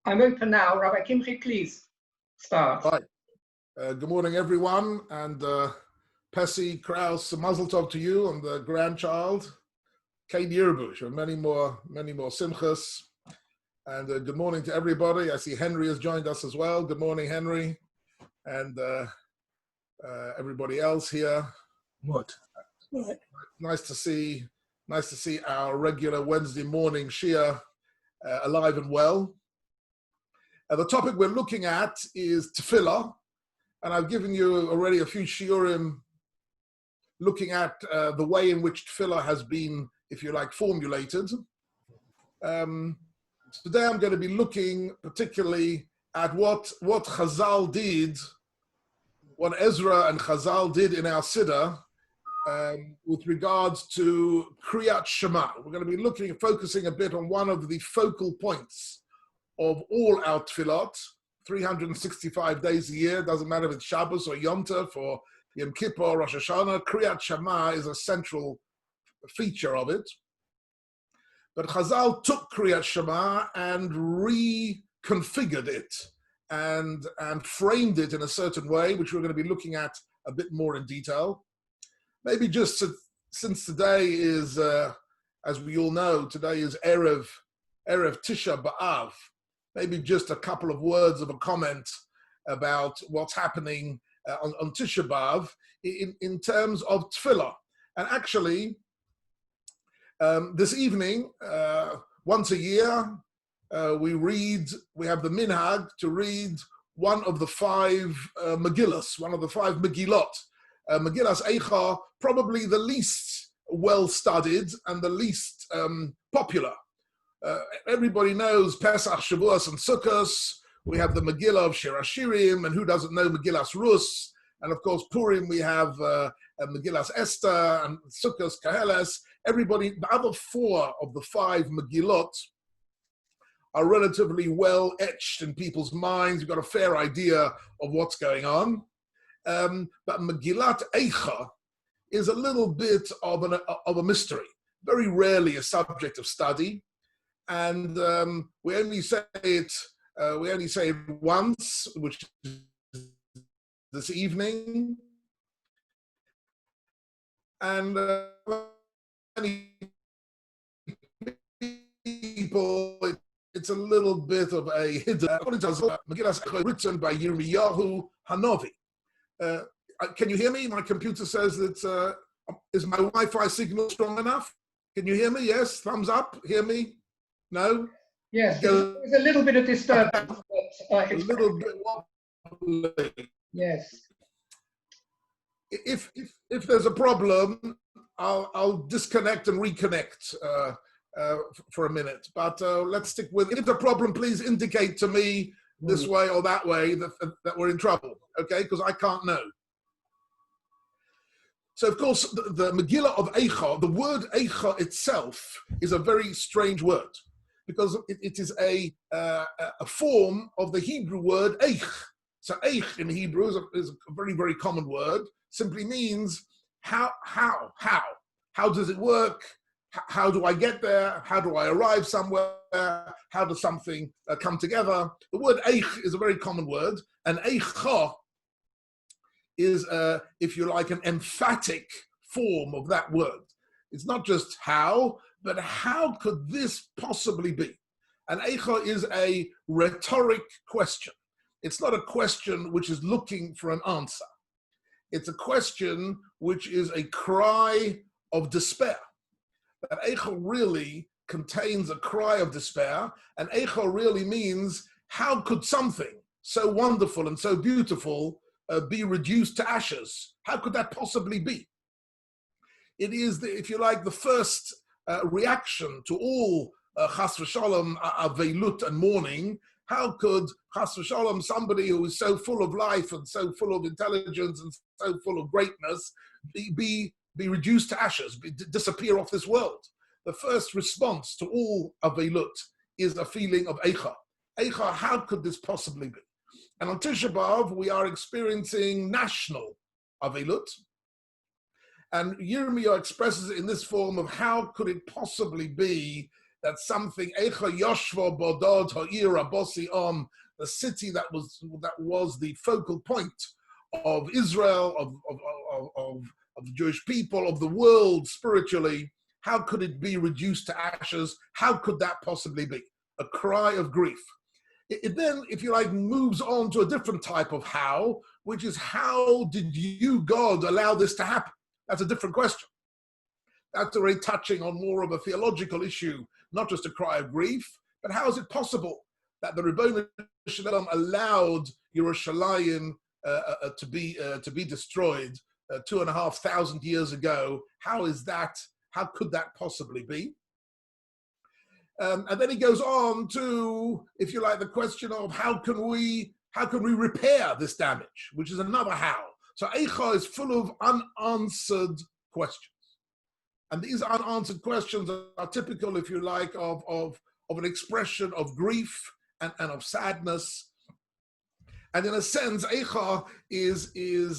I'm open now. Rabbi Kimche, please start. Right. Good morning, everyone, and Pessi, Kraus, Mazel Tov to you and the grandchild, Kate Yerbush, and many more simchas. And good morning to everybody. I see Henry has joined us as well. Good morning, Henry, and everybody else here. What? Nice to see our regular Wednesday morning Shia alive and well. The topic we're looking at is Tefila, and I've given you already a few shiurim looking at the way in which Tefila has been, if you like, formulated. Today I'm going to be looking particularly at what Chazal did, what Ezra and Chazal did in our Siddur with regards to Kriyat Shema. We're going to be focusing a bit on one of the focal points of all our tefillot, 365 days a year, doesn't matter if it's Shabbos or Yom Tov or Yom Kippur or Rosh Hashanah, Kriyat Shema is a central feature of it. But Chazal took Kriyat Shema and reconfigured it and framed it in a certain way, which we're going to be looking at a bit more in detail. Maybe just since today is, as we all know, today is Erev Tisha B'Av, maybe just a couple of words of a comment about what's happening on Tisha B'Av in terms of Tefillah. And actually, this evening, once a year, we have the minhag to read one of the five Megillas, one of the five Megillot. Megillas Eicha, probably the least well-studied and the least popular. Everybody knows Pesach, Shavuos, and Sukkos. We have the Megillah of Shir Hashirim, and who doesn't know Megillas Rus? And of course, Purim, we have Megillas Esther, and Sukkos, Kaheles. Everybody, the other four of the five Megillot are relatively well etched in people's minds. You've got a fair idea of what's going on. But Megillat Eicha is a little bit of a mystery, very rarely a subject of study. And we only say it once, which is this evening. And many people, it's a little bit of a hidden. Megillah written by Yirmiyahu Hanavi. Can you hear me? My computer says that is my Wi-Fi signal strong enough? Can you hear me? Yes, thumbs up. Hear me? No? Yes, there's a little bit of disturbance. A little bit wobbly. Yes. If there's a problem, I'll disconnect and reconnect for a minute. But let's stick with it. If there's a problem, please indicate to me this way or that way that we're in trouble, okay? Because I can't know. So, of course, the Megillah of Eicha, the word Eicha itself is a very strange word because it is a form of the Hebrew word Eich. So, Eich in Hebrew is a very, very common word. Simply means how does it work? How do I get there? How do I arrive somewhere? How does something come together? The word Eich is a very common word, and Eicha is, if you like, an emphatic form of that word. It's not just how, but how could this possibly be? And Eicha is a rhetoric question. It's not a question which is looking for an answer. It's a question which is a cry of despair. That Eicha really contains a cry of despair, and Eicha really means, how could something so wonderful and so beautiful be reduced to ashes? How could that possibly be? It is, if you like, the first reaction to all chas v'shalom aveilut and mourning. How could chas v'shalom, somebody who is so full of life and so full of intelligence and so full of greatness, be reduced to ashes, disappear off this world? The first response to all aveilut is a feeling of eicha. Eicha, how could this possibly be? And on Tisha B'Av, we are experiencing national aveilut. And Yirmiyah expresses it in this form of how could it possibly be that something, Eicha Yoshva Bodod Ha'ir Abosi Om, the city that was the focal point of Israel, of the Jewish people, of the world spiritually, how could it be reduced to ashes? How could that possibly be? A cry of grief. It then, if you like, moves on to a different type of how, which is how did you, God, allow this to happen? That's a different question. That's already touching on more of a theological issue, not just a cry of grief, but how is it possible that the Ribono Shel Olam allowed Yerushalayim to be destroyed 2,500 years ago? How is that? How could that possibly be? And then he goes on to, if you like, the question of how can we repair this damage, which is another how. So Eicha is full of unanswered questions. And these unanswered questions are typical, if you like, of an expression of grief and of sadness. And in a sense, Eicha is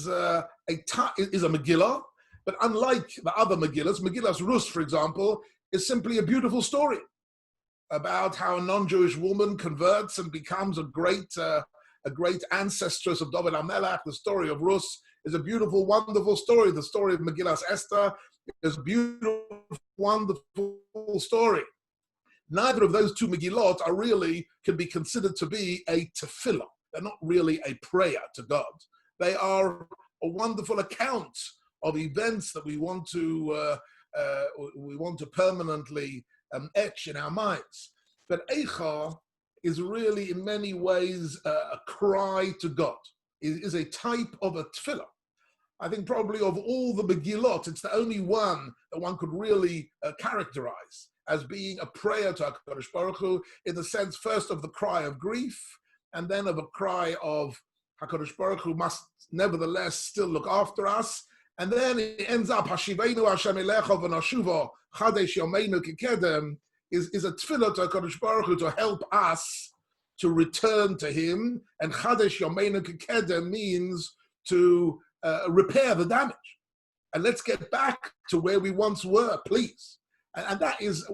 a Megillah, but unlike the other Megillas, Megillas Rus, for example, is simply a beautiful story about how a non-Jewish woman converts and becomes a great ancestress of David HaMelech. The story of Rus is a beautiful, wonderful story. The story of Megillas Esther is a beautiful, wonderful story. Neither of those two Megillot can be considered to be a Tefila. They're not really a prayer to God. They are a wonderful account of events that we want to permanently etch in our minds. But Eicha is really in many ways a cry to God. It is a type of a tefillah. I think probably of all the Megillot, it's the only one that one could really characterize as being a prayer to HaKadosh Baruch Hu, in the sense first of the cry of grief, and then of a cry of HaKadosh Baruch Hu must nevertheless still look after us. And then it ends up, Hashiveinu Hashem Elecha v'nashuva chadesh yomeinu kikedem, is a tefillah to HaKadosh Baruch Hu to help us to return to Him. And chadesh yomeinu kikedem means to repair the damage. And let's get back to where we once were, please. And that is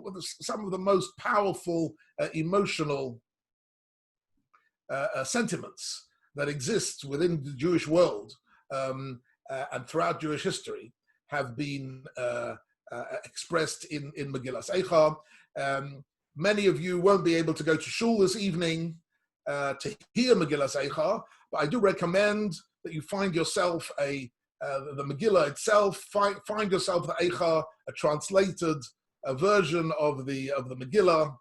some of the most powerful emotional sentiments that exist within the Jewish world and throughout Jewish history have been expressed in Megillas Eicha. Many of you won't be able to go to shul this evening to hear Megillas Eicha, but I do recommend that you find yourself the Megillah itself, find yourself the Eicha, a translated version of the Megillah,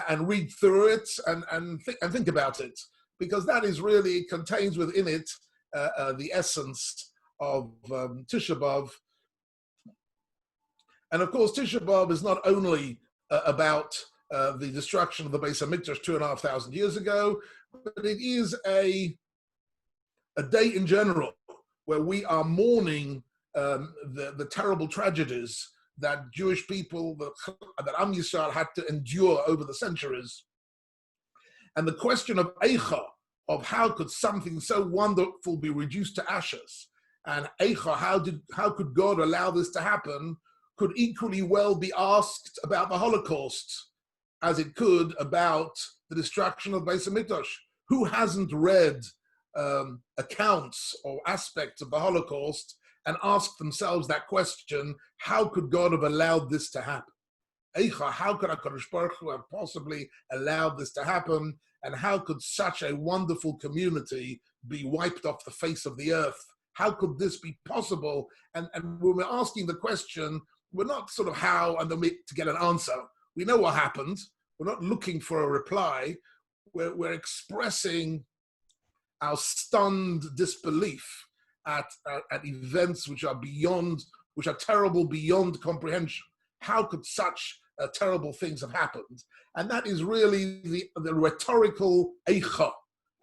and read through it and think about it, because that is really contains within it the essence of Tisha B'Av. And of course, Tisha B'Av is not only about the destruction of the Beis HaMikdash 2,500 years ago, but it is a day in general where we are mourning the terrible tragedies that Jewish people, that Am Yisrael had to endure over the centuries. And the question of Eicha, of how could something so wonderful be reduced to ashes, and Eicha, how could God allow this to happen, could equally well be asked about the Holocaust as it could about the destruction of Beis HaMikdash. Who hasn't read accounts or aspects of the Holocaust and asked themselves that question, how could God have allowed this to happen? Eicha, how could HaKadosh Baruch Hu have possibly allowed this to happen? And how could such a wonderful community be wiped off the face of the earth? How could this be possible? And when we're asking the question, we're not sort of how and then to get an answer. We know what happened. We're not looking for a reply. We're expressing our stunned disbelief at events which are terrible beyond comprehension. How could such terrible things have happened? And that is really the rhetorical Eicha.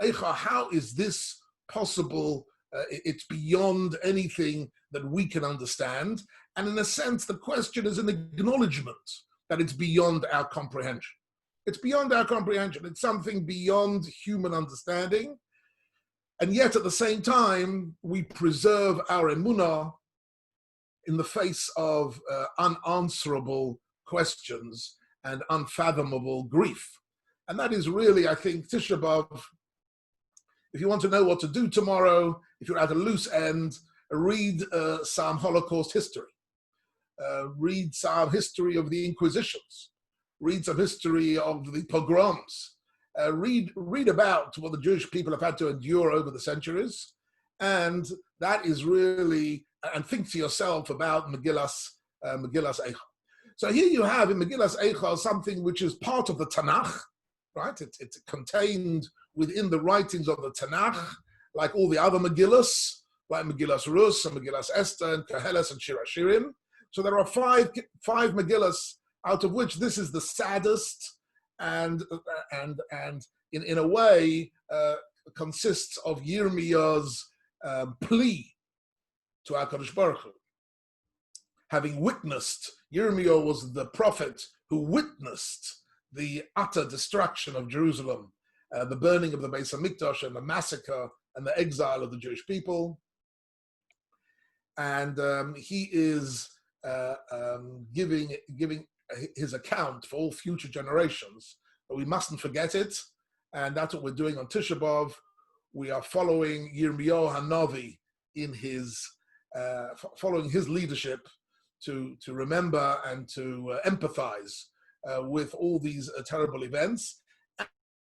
Eicha, how is this possible? It's beyond anything that we can understand. And in a sense, the question is an acknowledgement that it's beyond our comprehension. It's beyond our comprehension. It's something beyond human understanding. And yet, at the same time, we preserve our emunah in the face of unanswerable questions. and unfathomable grief. And that is really, I think, Tisha B'Av. If you want to know what to do tomorrow, if you're at a loose end, read some Holocaust history. Read some history of the Inquisitions. Read some history of the pogroms. Read about what the Jewish people have had to endure over the centuries. And that is really, and think to yourself about Megillas Eicha. So here you have in Megillas Eicha something which is part of the Tanakh, right? It's contained within the writings of the Tanakh, like all the other Megillas, like Megillas Rus and Megillas Esther and Koheles and Shir HaShirim. So there are five Megillas, out of which this is the saddest, and in a way consists of Yirmiyah's plea to HaKadosh Baruch Hu. Having witnessed, Yirmiyah was the prophet who witnessed the utter destruction of Jerusalem, the burning of the Beis HaMikdash and the massacre and the exile of the Jewish people. And he is giving his account for all future generations. But we mustn't forget it, and that's what we're doing on Tisha B'Av. We are following Yirmiyahu Hanavi in his following his leadership to remember and to empathize with all these terrible events,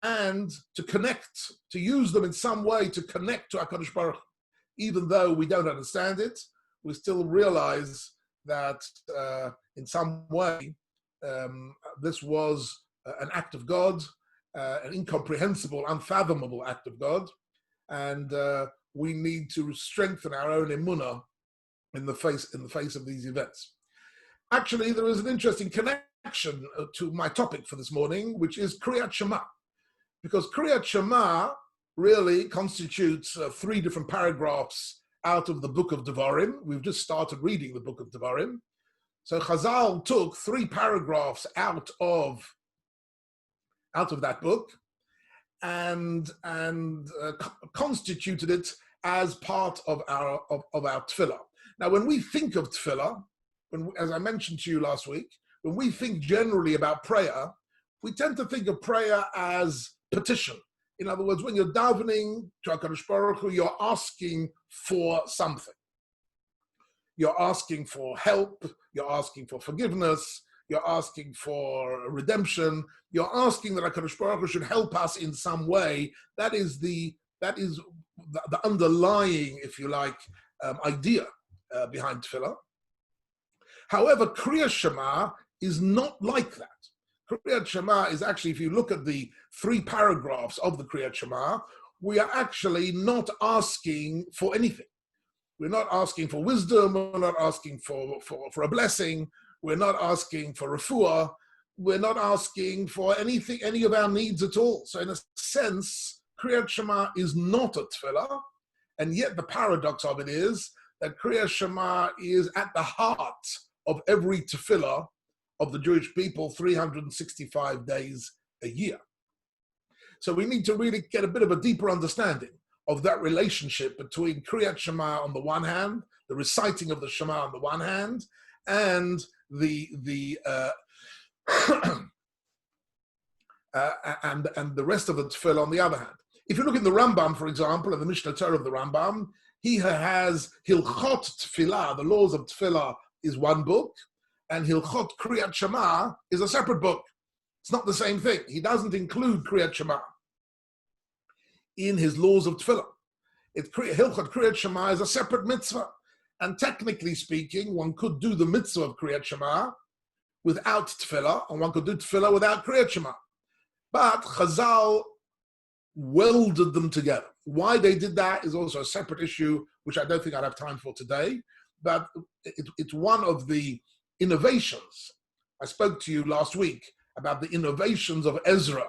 and to connect, to use them in some way to connect to HaKadosh Baruch Hu. Even though we don't understand it, we still realize that in some way this was an act of God, an incomprehensible, unfathomable act of God, and we need to strengthen our own emunah in the face of these events. Actually, there is an interesting connection to my topic for this morning, which is Kriyat Shema, because Kriyat Shema really constitutes 3 different paragraphs out of the book of Devarim. We've just started reading the book of Devarim. So Chazal took 3 paragraphs out of that book and constituted it as part of our Tefillah. Now, when we think of Tefillah, as I mentioned to you last week, when we think generally about prayer, we tend to think of prayer as petition. In other words, when you're davening to HaKadosh Baruch Hu, you're asking for something. You're asking for help, you're asking for forgiveness, you're asking for redemption, you're asking that HaKadosh Baruch Hu should help us in some way. That is the underlying, if you like, idea behind Tefillah. However, Kriyat Shema is not like that. Kriyat Shema is actually, if you look at the 3 paragraphs of the Kriyat Shema, we are actually not asking for anything. We're not asking for wisdom, we're not asking for a blessing, we're not asking for refuah, we're not asking for anything, any of our needs at all. So in a sense, Kriyat Shema is not a tefillah, and yet the paradox of it is that Kriyat Shema is at the heart of every tefillah of the Jewish people 365 days a year. So we need to really get a bit of a deeper understanding of that relationship between Kriyat Shema on the one hand, the reciting of the Shema on the one hand, and the rest of the tefillah on the other hand. If you look in the Rambam, for example, in the Mishnah Torah of the Rambam, he has Hilchot Tefillah, the laws of Tefillah, is one book, and Hilchot Kriyat Shema is a separate book. It's not the same thing. He doesn't include Kriyat Shema in his laws of Tefillah. Hilchot Kriyat Shema is a separate mitzvah. And technically speaking, one could do the mitzvah of Kriyat Shema without Tefillah, and one could do Tefillah without Kriyat Shema. But Chazal welded them together. Why they did that is also a separate issue, which I don't think I'd have time for today. But it's one of the innovations. I spoke to you last week about the innovations of Ezra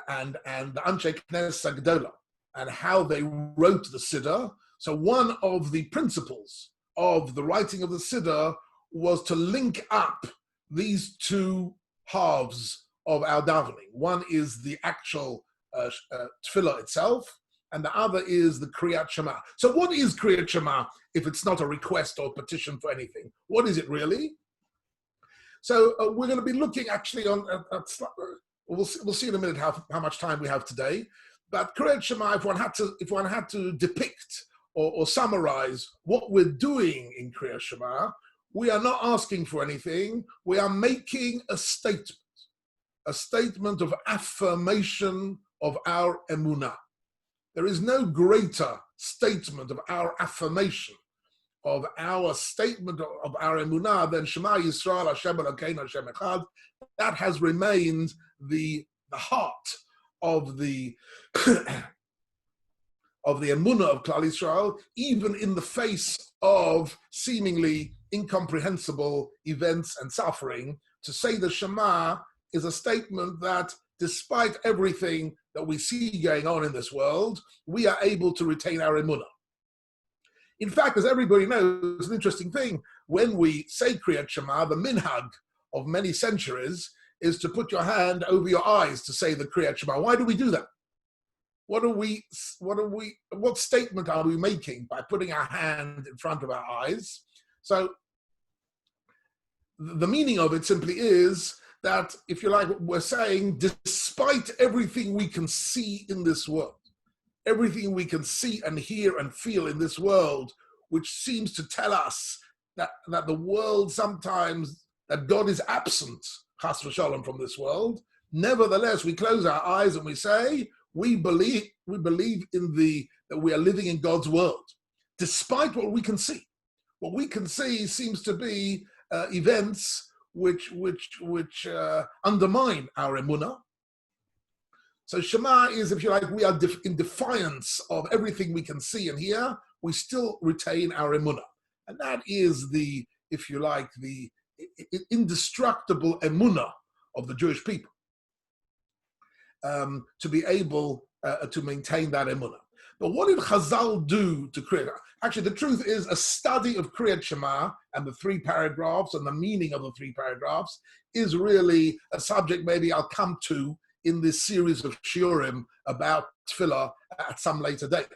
and the Anshe Knesset Agdola and how they wrote the Siddur. So one of the principles of the writing of the Siddur was to link up these 2 halves of our davening. One is the actual tefillah itself, and the other is the Kriyat Shema. So what is Kriyat Shema if it's not a request or petition for anything? What is it really? So we're going to be looking actually on, we'll see in a minute how much time we have today. But Kriyat Shema, if one had to depict or summarize what we're doing in Kriyat Shema, we are not asking for anything. We are making a statement of affirmation of our emunah. There is no greater statement of our affirmation of our statement of our emunah than Shema Yisrael Hashem Elokeinu Hashem Echad. That has remained the heart of the of the emunah of Klal Yisrael, even in the face of seemingly incomprehensible events and suffering. To say the Shema is a statement that despite everything that we see going on in this world, we are able to retain our emunah. In fact, as everybody knows, it's an interesting thing. When we say Kriyat Shema, the minhag of many centuries is to put your hand over your eyes to say the Kriyat Shema. Why do we do that? What statement are we making by putting our hand in front of our eyes? So the meaning of it simply is that, if you like, we're saying, despite everything we can see in this world, everything we can see and hear and feel in this world, which seems to tell us that the world sometimes, that God is absent, chas v'shalom, from this world, nevertheless, we close our eyes and we say, we believe that we are living in God's world, despite what we can see. What we can see seems to be events which undermine our emunah. So Shema is, if you like, we are in defiance of everything we can see and hear, we still retain our emunah. And that is the, if you like, the indestructible emunah of the Jewish people, to be able to maintain that emunah. But what did Chazal do to Kriyat? Actually, the truth is, a study of Kriyat Shema and the 3 paragraphs and the meaning of the 3 paragraphs is really a subject maybe I'll come to in this series of shiurim about Tefila at some later date.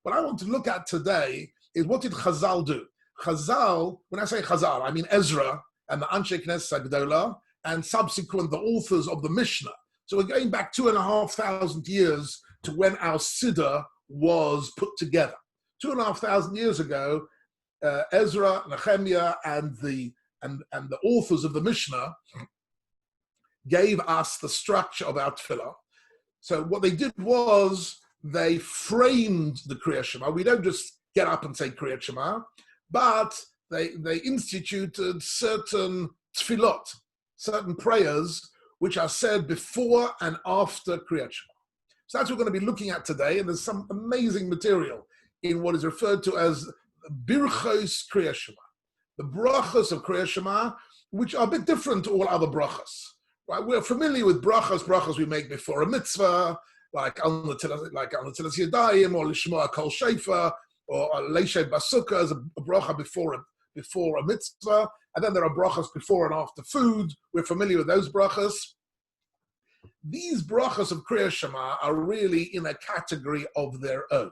What I want to look at today is, what did Chazal do? Chazal, when I say Chazal, I mean Ezra and the Anshe Knesset Gdola and subsequent the authors of the Mishnah. So we're going back 2,500 years to when our Siddur was put together. 2,500 years ago, Ezra, Nehemiah, and the authors of the Mishnah gave us the structure of our Tefillah. So what they did was they framed the Kriyat Shema. We don't just get up and say Kriyat Shema, but they instituted certain tefillot, certain prayers, which are said before and after Kriyat Shema. So that's what we're going to be looking at today, and there's some amazing material in what is referred to as Birchos Kriyat Shema, the brachas of Kriyat Shema, which are a bit different to all other brachas. Right? We're familiar with brachas we make before a mitzvah, like Al Natilas Yadayim, or Lishma Kol Sheifa, or Leishay Basukah as a bracha before a mitzvah, and then there are brachas before and after food. We're familiar with those brachas. These brachas of Kriyat Shema are really in a category of their own,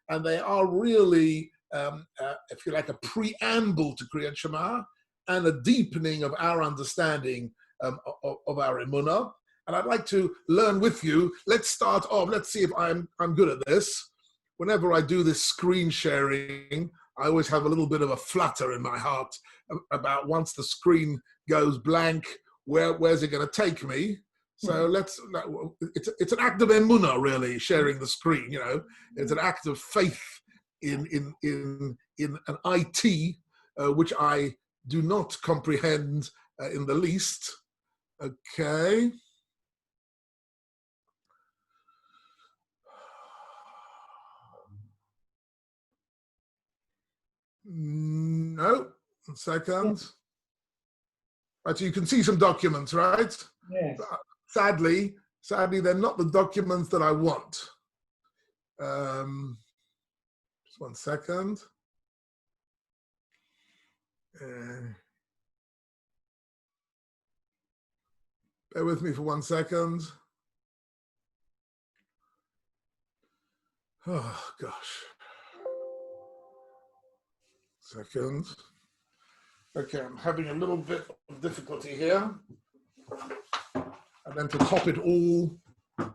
and they are really, if you like, a preamble to Kriyat Shema and a deepening of our understanding of our emunah. And I'd like to learn with you. Let's start off. Let's see if I'm good at this. Whenever I do this screen sharing, I always have a little bit of a flutter in my heart about, once the screen goes blank, where's it going to take me? So it's an act of emunah, really, sharing the screen. You know, it's an act of faith in an IT, which I do not comprehend in the least. Okay. No, 1 second. Right, so you can see some documents, right? Yes. Sadly, they're not the documents that I want. Just 1 second. Bear with me for 1 second. Oh, gosh. Second. Okay, I'm having a little bit of difficulty here. And then to top it all,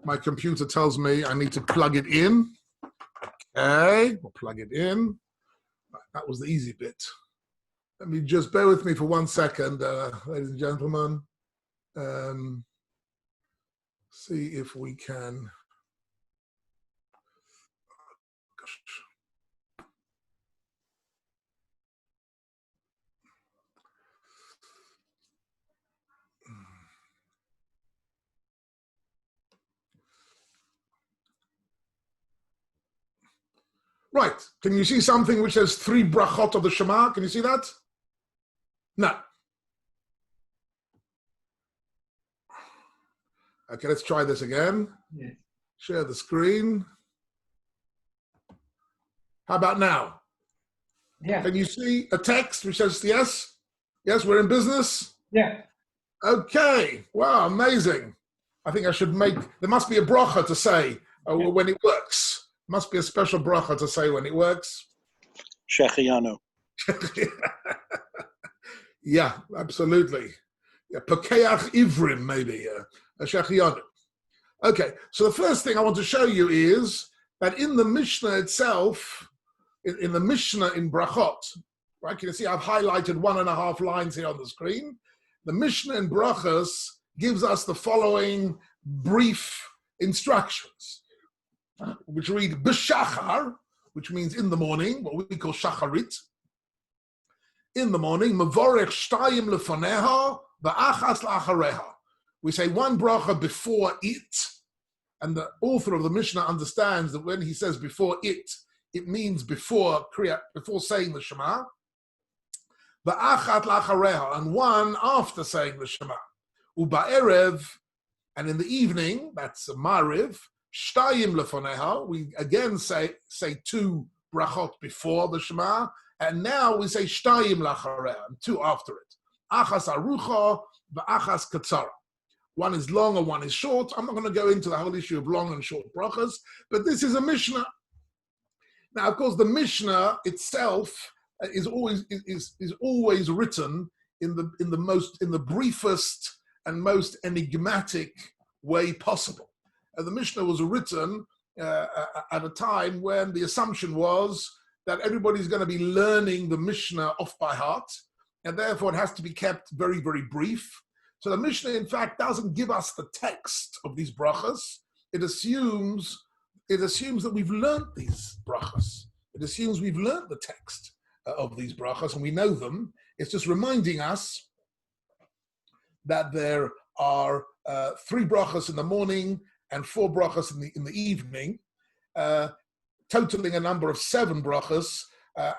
my computer tells me I need to plug it in. Okay, we'll plug it in. That was the easy bit. Let me just bear with me for 1 second, ladies and gentlemen. See if we can. Gosh. Right, can you see something which says 3 brachot of the Shema? Can you see that? No. Okay, let's try this again. Yes. Share the screen. How about now? Yeah. Can you see a text which says yes? Yes, we're in business? Yeah. Okay, wow, amazing. I think I should there must be a bracha to say when it works. Must be a special bracha to say when it works. Shechianu. Yeah, absolutely. Yeah, Pekeach Ivrim, maybe. Shechianu. Okay, so the first thing I want to show you is that in the Mishnah itself, in the Mishnah in Brachot, right? You can see I've highlighted 1.5 lines here on the screen. The Mishnah in Brachos gives us the following brief instructions, which read B'shachar, which means in the morning, what we call shacharit. In the morning, Mevorech shtayim lefaneha v'achas la'achareha. We say 1 bracha before it, and the author of the Mishnah understands that when he says before it means before saying the Shema. V'achat la'achareha, and 1 after saying the Shema. U'ba'erev, and in the evening, that's Mariv, shtayim lefaneha, we again say 2 brachot before the Shema, and now we say shtayim la'achareha, 2 after it. Achas arucha v'achas katzara. 1 is long and 1 is short. I'm not going to go into the whole issue of long and short brachas, but this is a Mishnah. Now, of course, the Mishnah itself is always written in the briefest and most enigmatic way possible. The Mishnah was written at a time when the assumption was that everybody's going to be learning the Mishnah off by heart, and therefore it has to be kept very, very brief. So the Mishnah, in fact, doesn't give us the text of these brachas. It assumes that we've learned these brachas. It assumes we've learned the text of these brachas and we know them. It's just reminding us that there are 3 brachas in the morning and 4 brachas in the evening, totaling a number of 7 brachas.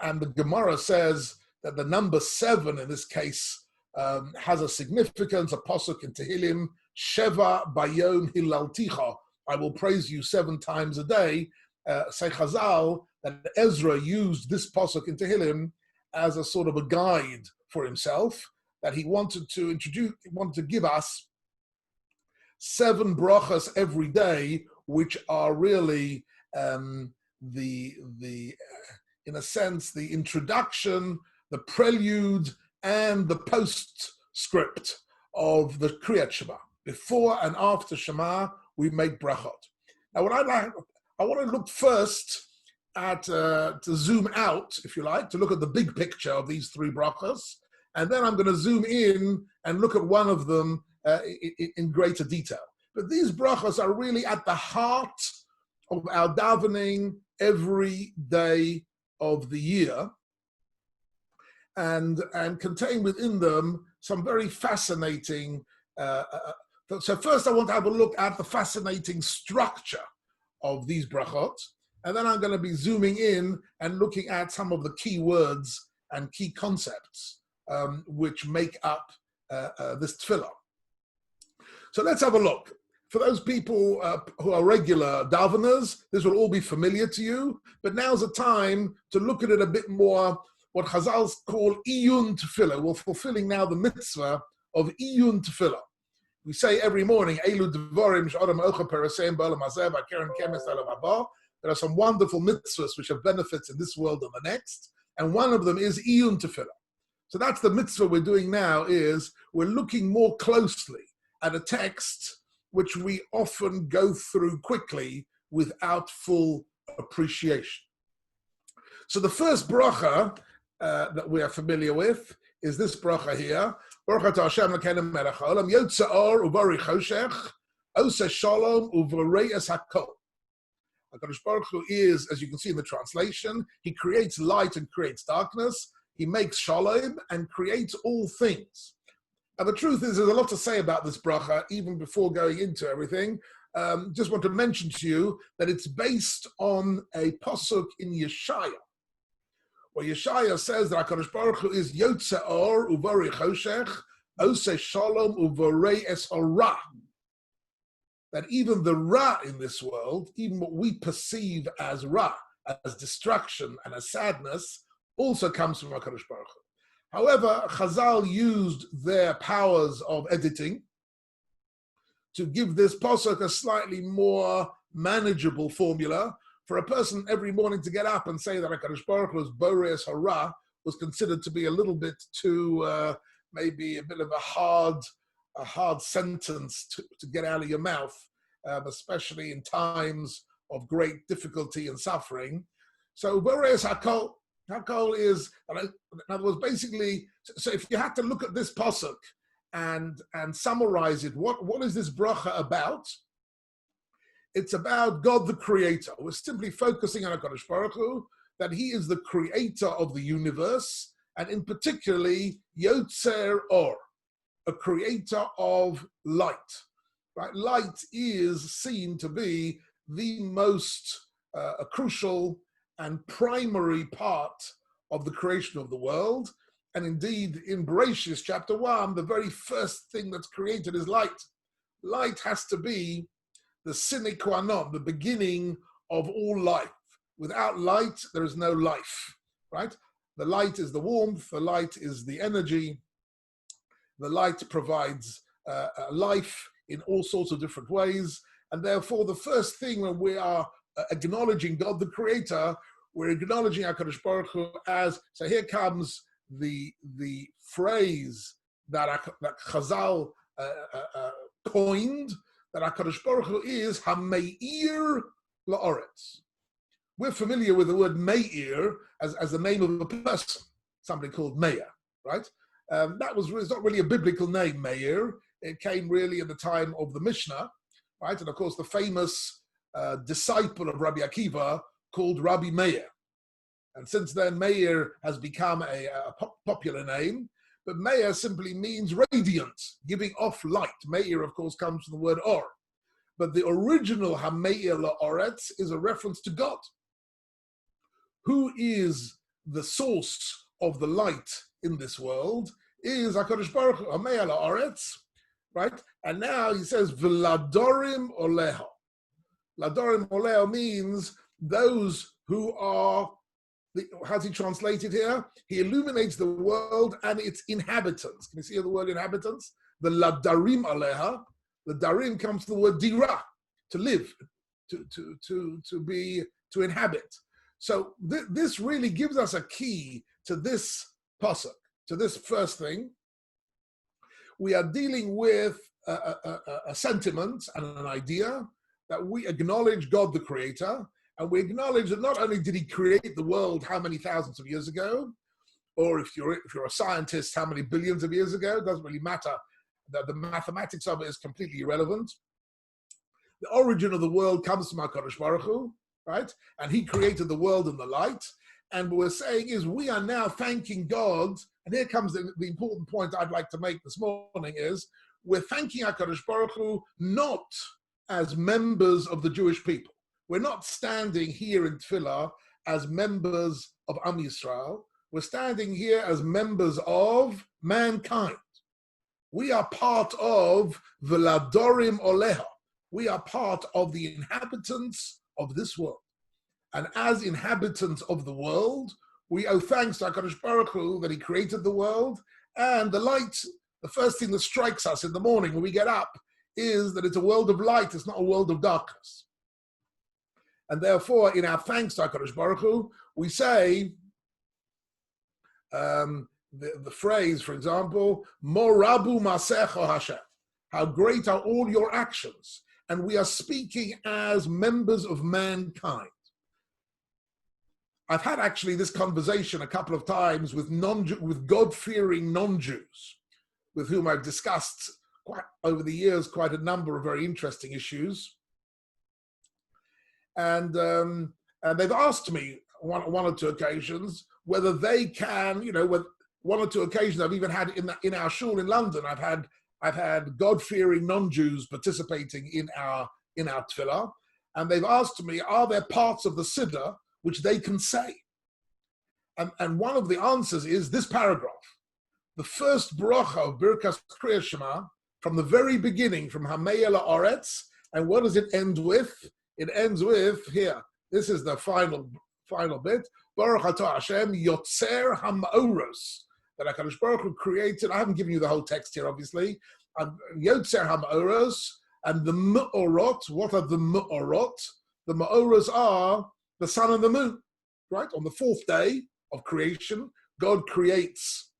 And the Gemara says that the number 7 in this case has a significance, a pasuk in Tehillim, Sheva Bayom Hilalticha, I will praise you 7 times a day. Say Chazal that Ezra used this pasuk in Tehillim as a sort of a guide for himself, that he wanted to give us 7 brachas every day, which are really in a sense, the introduction, the prelude, and the postscript of the Kriyat Shema. Before and after Shema, we make brachot. Now, I want to look first at, to zoom out, if you like, to look at the big picture of these 3 brachas, and then I'm going to zoom in and look at one of them in greater detail. But these brachas are really at the heart of our davening every day of the year, and contain within them some very fascinating. So first I want to have a look at the fascinating structure of these brachot, and then I'm going to be zooming in and looking at some of the key words and key concepts which make up this tefillah. So let's have a look. For those people who are regular daveners, this will all be familiar to you, but now's the time to look at it a bit more, what Chazal call iyun tefillah. We're fulfilling now the mitzvah of iyun tefillah. We say every morning, Elu Devarim Sh'adam Ocha Peraseim B'Olam Hazeh V'Keren Kemes Olam Haba. There are some wonderful mitzvahs which have benefits in this world and the next, and one of them is iyun tefillah. So that's the mitzvah we're doing now, is we're looking more closely at a text which we often go through quickly without full appreciation. So the first bracha that we are familiar with is this bracha here. Baruch atah Hashem Elokeinu melech haolam, yotze or uvarich choshech, oseh shalom uvareis hakol. HaKadosh Baruch Hu is, as you can see in the translation, he creates light and creates darkness. He makes shalom and creates all things. And the truth is, there's a lot to say about this bracha, even before going into everything. Just want to mention to you that it's based on a pasuk in Yeshaya, where Yeshaya says that HaKadosh Baruch Hu is Yotze Or Uvarei Choshech, Oseh Shalom Uvarei Es Hara. That even the Ra in this world, even what we perceive as Ra, as destruction and as sadness, also comes from HaKadosh Baruch Hu. However, Chazal used their powers of editing to give this pasuk a slightly more manageable formula. For a person every morning to get up and say that HaKadosh Baruch Hu's Borei Es Hara was considered to be a little bit too, maybe a bit of a hard sentence to get out of your mouth, especially in times of great difficulty and suffering. So Borei Es Hakol, Hakol is, in other words, basically, so if you had to look at this pasuk and summarize it, what is this bracha about? It's about God the Creator. We're simply focusing on HaKadosh Baruch Hu, that He is the creator of the universe, and in particularly, Yotzer Or, a creator of light. Right? Light is seen to be the most crucial and primary part of the creation of the world. And indeed, in Bereshis chapter 1, the very first thing that's created is light. Light has to be the sine qua non, the beginning of all life. Without light, there is no life, right? The light is the warmth, the light is the energy, the light provides life in all sorts of different ways. And therefore, the first thing when we are acknowledging God the Creator, we're acknowledging HaKadosh Baruch Hu as, so here comes the phrase that Chazal coined, that HaKadosh Baruch Hu is HaMe'ir La'oretz. We're familiar with the word Me'ir as the name of a person, somebody called Meir, right? It's not really a biblical name, Meir. It came really in the time of the Mishnah, right? And of course, the famous disciple of Rabbi Akiva called Rabbi Meir. And since then, Meir has become a popular name. But Meir simply means radiant, giving off light. Meir, of course, comes from the word or. But the original HaMe'ir La'oretz is a reference to God. Who is the source of the light in this world is HaKadosh Baruch Hu, HaMe'ir La'oretz, right? And now he says, V'ladorim oleho. Ladorim oleho means those who are, how's he translated here? He illuminates the world and its inhabitants. Can you see the word inhabitants? The ladarim aleha. The darim comes from the word dira, to live, to inhabit. So this really gives us a key to this pasuk, to this first thing. We are dealing with a sentiment and an idea that we acknowledge God the Creator, and we acknowledge that not only did He create the world how many thousands of years ago, or if you're a scientist, how many billions of years ago, it doesn't really matter. The mathematics of it is completely irrelevant. The origin of the world comes from HaKadosh Baruch Hu, right? And He created the world and the light. And what we're saying is we are now thanking God, and here comes the important point I'd like to make this morning is, we're thanking HaKadosh Baruch Hu not as members of the Jewish people. We're not standing here in Tefila as members of Am Yisrael. We're standing here as members of mankind. We are part of V'ladorim Oleha. We are part of the inhabitants of this world. And as inhabitants of the world, we owe thanks to HaKadosh Baruch Hu that He created the world. And the light, the first thing that strikes us in the morning when we get up is that it's a world of light, it's not a world of darkness. And therefore, in our thanks to HaKadosh Baruch Hu, we say, the phrase, for example, Morabu Masecho Hashem. How great are all your actions. And we are speaking as members of mankind. I've had actually this conversation a couple of times with God-fearing non-Jews, with whom I've discussed over the years quite a number of very interesting issues. And they've asked me one or two occasions whether they can, with one or two occasions I've even had in our shul in London, I've had God-fearing non-Jews participating in our Tefila, and they've asked me, are there parts of the Siddur which they can say? And one of the answers is this paragraph. The first bracha of Birkas Kriya Shema, from the very beginning, from Hamei La'aretz, and what does it end with? It ends with, here, this is the final bit, Baruch Atah Hashem Yotzer HaMa'oros, that HaKadosh Baruch Hu created. I haven't given you the whole text here, obviously. Yotzer HaMa'oros, and the Ma'orot. What are the Ma'orot? The Ma'oros are the sun and the moon, right? On the fourth day of creation, God creates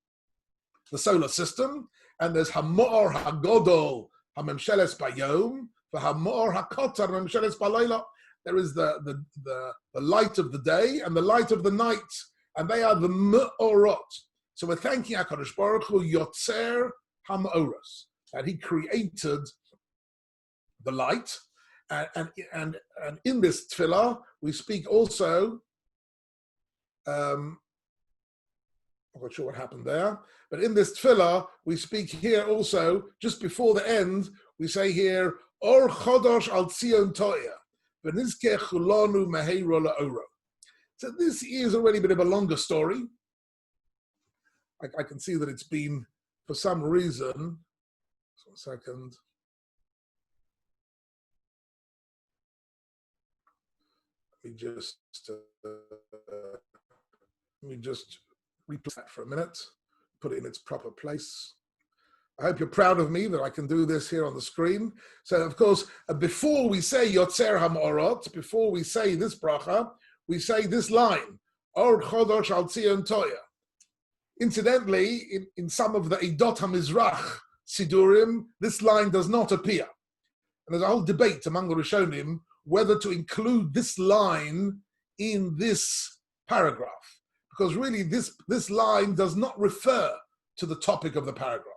the solar system, and there's Hamor HaGodol HaMemsheles Bayom, for Hamor HaKotar HaMemsheles Balayla. There is the light of the day and the light of the night, and they are the Ma'orot. So we're thanking HaKadosh Baruch Hu Yotzer HaMa'oros, that he created the light. And in this tefillah, we speak also, I'm not sure what happened there, but in this tefillah, we speak here also, just before the end, we say here, Or Chodosh al Tzion Toya, v'nizkeh chulanu meheiro la'oro. So this is already a bit of a longer story. I can see that it's been, for some reason, just 1 second. Let me just replay that for a minute, put it in its proper place. I hope you're proud of me that I can do this here on the screen. So, of course, before we say Yotzer HaMa'orot, before we say this bracha, we say this line, Or Chodosh al Tzion Toya. Incidentally, in some of the Eidot HaMizrach Sidurim, this line does not appear. And there's a whole debate among the Rishonim whether to include this line in this paragraph. Because really, this line does not refer to the topic of the paragraph.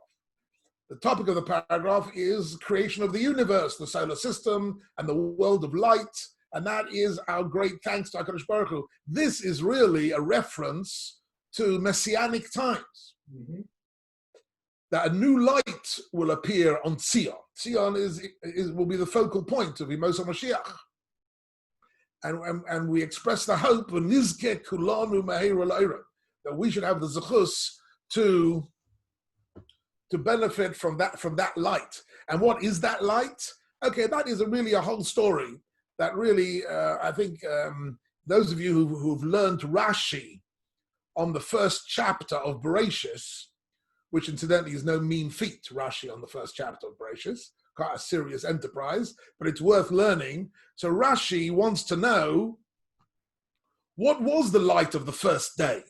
The topic of the paragraph is creation of the universe, the solar system, and the world of light, and that is our great thanks to HaKadosh Baruch Hu. This is really a reference to messianic times. Mm-hmm. That a new light will appear on Zion. Zion will be the focal point of Yemos HaMashiach. And we express the hope that we should have the zechus to benefit from that light. And what is that light? Okay, that is really a whole story that really, I think those of you who've learned Rashi on the first chapter of Bereshis, which incidentally is no mean feat, Rashi on the first chapter of Bereshis, quite a serious enterprise, but it's worth learning. So Rashi wants to know, what was the light of the first day?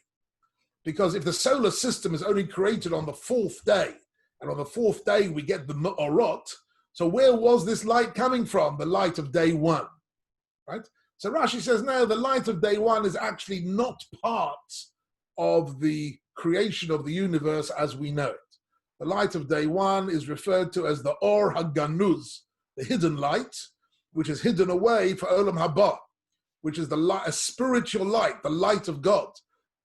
Because if the solar system is only created on the fourth day, and on the fourth day we get the Ma'orot, so where was this light coming from? The light of day one, right? So Rashi says, no, the light of day one is actually not part of the creation of the universe as we know it. The light of day one is referred to as the Or HaGanuz, the hidden light, which is hidden away for Olam Haba, which is a spiritual light, the light of God,